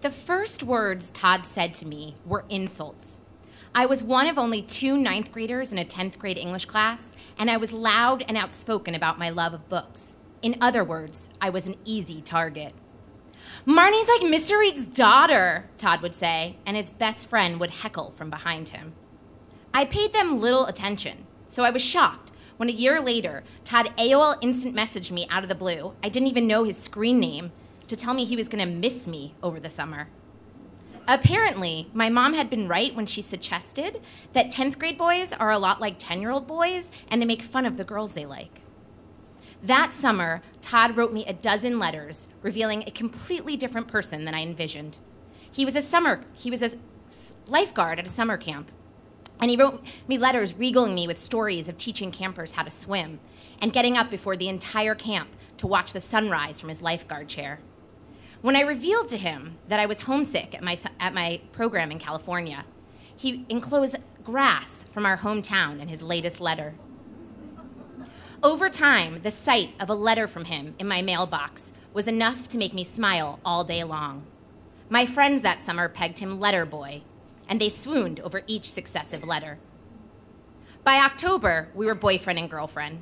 The first words Todd said to me were insults. I was one of only 2 ninth graders in a 10th grade English class, and I was loud and outspoken about my love of books. In other words, I was an easy target. "Marnie's like Mr. Reed's daughter," Todd would say, and his best friend would heckle from behind him. I paid them little attention, so I was shocked when a year later, Todd AOL instant messaged me out of the blue, I didn't even know his screen name, to tell me he was gonna miss me over the summer. Apparently, my mom had been right when she suggested that 10th grade boys are a lot like 10-year-old boys, and they make fun of the girls they like. That summer, Todd wrote me a dozen letters, revealing a completely different person than I envisioned. He was a lifeguard at a summer camp, and he wrote me letters regaling me with stories of teaching campers how to swim and getting up before the entire camp to watch the sunrise from his lifeguard chair. When I revealed to him that I was homesick at my program in California, he enclosed grass from our hometown in his latest letter. Over time, the sight of a letter from him in my mailbox was enough to make me smile all day long. My friends that summer pegged him Letter Boy, and they swooned over each successive letter. By October, we were boyfriend and girlfriend.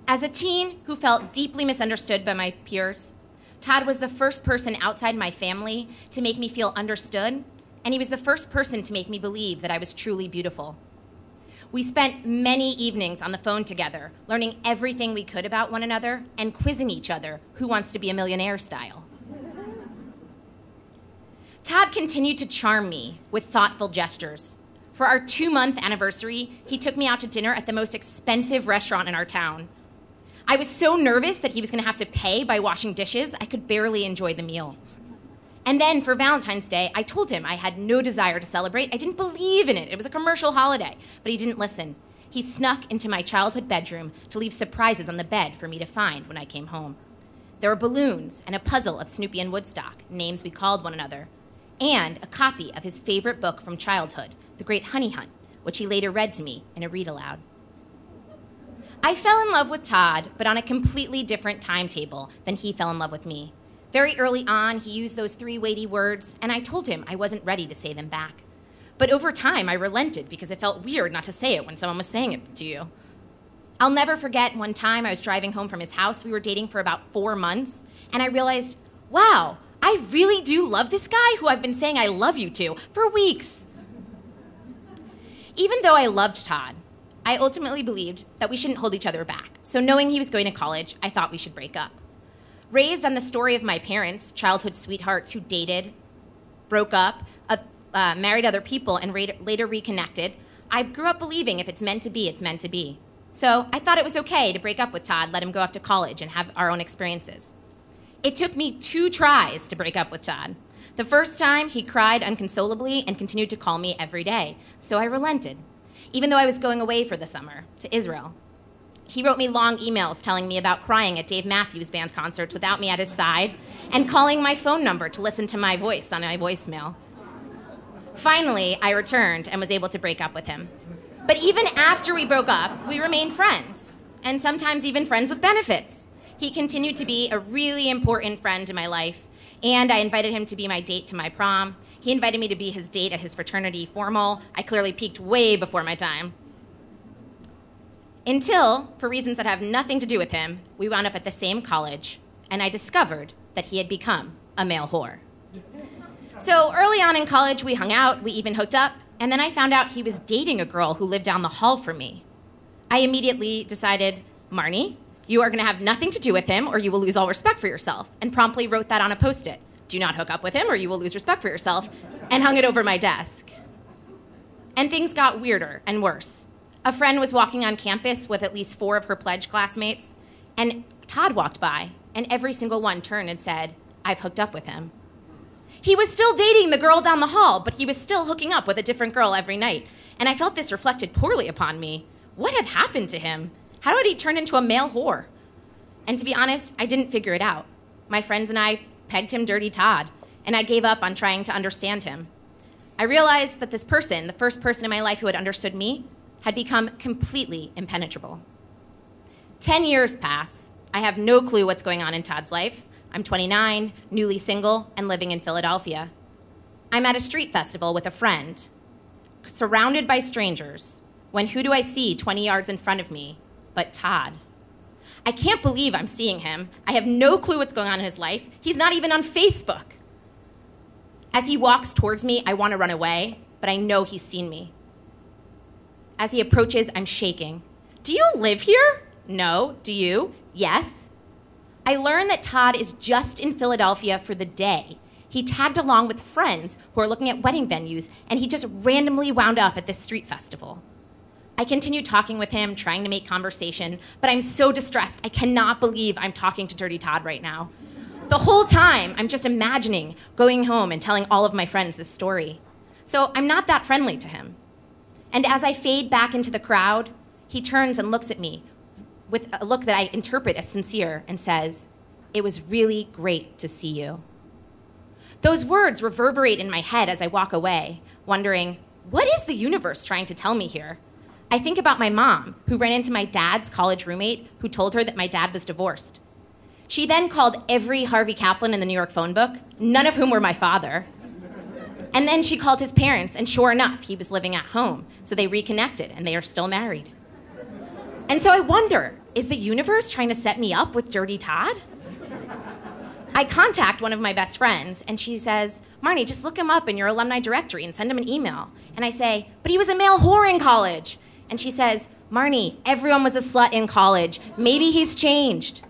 As a teen who felt deeply misunderstood by my peers, Todd was the first person outside my family to make me feel understood, and he was the first person to make me believe that I was truly beautiful. We spent many evenings on the phone together, learning everything we could about one another and quizzing each other who wants to be a millionaire style. Todd continued to charm me with thoughtful gestures. For our 2-month anniversary, he took me out to dinner at the most expensive restaurant in our town. I was so nervous that he was gonna have to pay by washing dishes, I could barely enjoy the meal. And then for Valentine's Day, I told him I had no desire to celebrate. I didn't believe in it. It was a commercial holiday, but he didn't listen. He snuck into my childhood bedroom to leave surprises on the bed for me to find when I came home. There were balloons and a puzzle of Snoopy and Woodstock, names we called one another, and a copy of his favorite book from childhood, The Great Honey Hunt, which he later read to me in a read-aloud. I fell in love with Todd, but on a completely different timetable than he fell in love with me. Very early on, he used those 3 weighty words, and I told him I wasn't ready to say them back. But over time, I relented because it felt weird not to say it when someone was saying it to you. I'll never forget one time I was driving home from his house. We were dating for about 4 months, and I realized, wow, I really do love this guy who I've been saying I love you to for weeks. Even though I loved Todd, I ultimately believed that we shouldn't hold each other back. So knowing he was going to college, I thought we should break up. Raised on the story of my parents, childhood sweethearts who dated, broke up, married other people, and later reconnected, I grew up believing if it's meant to be, it's meant to be. So I thought it was okay to break up with Todd, let him go off to college, and have our own experiences. It took me 2 tries to break up with Todd. The first time, he cried unconsolably and continued to call me every day, so I relented, even though I was going away for the summer to Israel. He wrote me long emails telling me about crying at Dave Matthews Band concerts without me at his side and calling my phone number to listen to my voice on my voicemail. Finally, I returned and was able to break up with him. But even after we broke up, we remained friends, and sometimes even friends with benefits. He continued to be a really important friend in my life, and I invited him to be my date to my prom. He invited me to be his date at his fraternity formal. I clearly peaked way before my time. Until, for reasons that have nothing to do with him, we wound up at the same college, and I discovered that he had become a male whore. So early on in college, we hung out, we even hooked up, and then I found out he was dating a girl who lived down the hall from me. I immediately decided, Marnie, you are gonna have nothing to do with him or you will lose all respect for yourself, and promptly wrote that on a Post-it. Do not hook up with him or you will lose respect for yourself, and hung it over my desk. And things got weirder and worse. A friend was walking on campus with at least 4 of her pledge classmates, and Todd walked by, and every single one turned and said, I've hooked up with him. He was still dating the girl down the hall, but he was still hooking up with a different girl every night, and I felt this reflected poorly upon me. What had happened to him? How did he turn into a male whore? And to be honest, I didn't figure it out. My friends and I pegged him Dirty Todd, and I gave up on trying to understand him. I realized that this person, the first person in my life who had understood me, had become completely impenetrable. 10 years pass. I have no clue what's going on in Todd's life. I'm 29, newly single, and living in Philadelphia. I'm at a street festival with a friend, surrounded by strangers, when who do I see 20 yards in front of me but Todd? I can't believe I'm seeing him. I have no clue what's going on in his life. He's not even on Facebook. As he walks towards me, I want to run away, but I know he's seen me. As he approaches, I'm shaking. Do you live here? No. Do you? Yes. I learn that Todd is just in Philadelphia for the day. He tagged along with friends who are looking at wedding venues, and he just randomly wound up at this street festival. I continue talking with him, trying to make conversation, but I'm so distressed. I cannot believe I'm talking to Dirty Todd right now. The whole time, I'm just imagining going home and telling all of my friends this story. So I'm not that friendly to him. And as I fade back into the crowd, he turns and looks at me with a look that I interpret as sincere and says, "It was really great to see you." Those words reverberate in my head as I walk away, wondering, what is the universe trying to tell me here? I think about my mom, who ran into my dad's college roommate who told her that my dad was divorced. She then called every Harvey Kaplan in the New York phone book, none of whom were my father. And then she called his parents, and sure enough, he was living at home. So they reconnected, and they are still married. And so I wonder, is the universe trying to set me up with Dirty Todd? I contact one of my best friends, and she says, "Marnie, just look him up in your alumni directory and send him an email." And I say, "But he was a male whore in college." And she says, "Marnie, everyone was a slut in college. Maybe he's changed."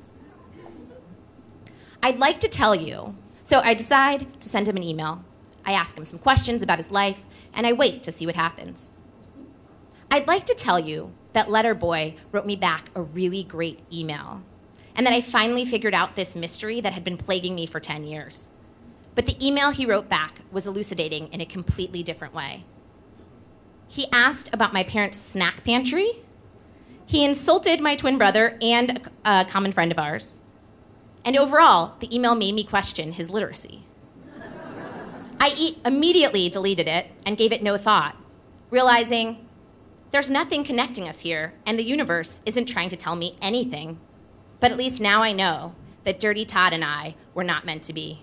I'd like to tell you. So I decide to send him an email. I ask him some questions about his life, and I wait to see what happens. I'd like to tell you that Letter Boy wrote me back a really great email, and that I finally figured out this mystery that had been plaguing me for 10 years. But the email he wrote back was elucidating in a completely different way. He asked about my parents' snack pantry. He insulted my twin brother and a common friend of ours. And overall, the email made me question his literacy. I immediately deleted it and gave it no thought, realizing there's nothing connecting us here, and the universe isn't trying to tell me anything. But at least now I know that Dirty Todd and I were not meant to be.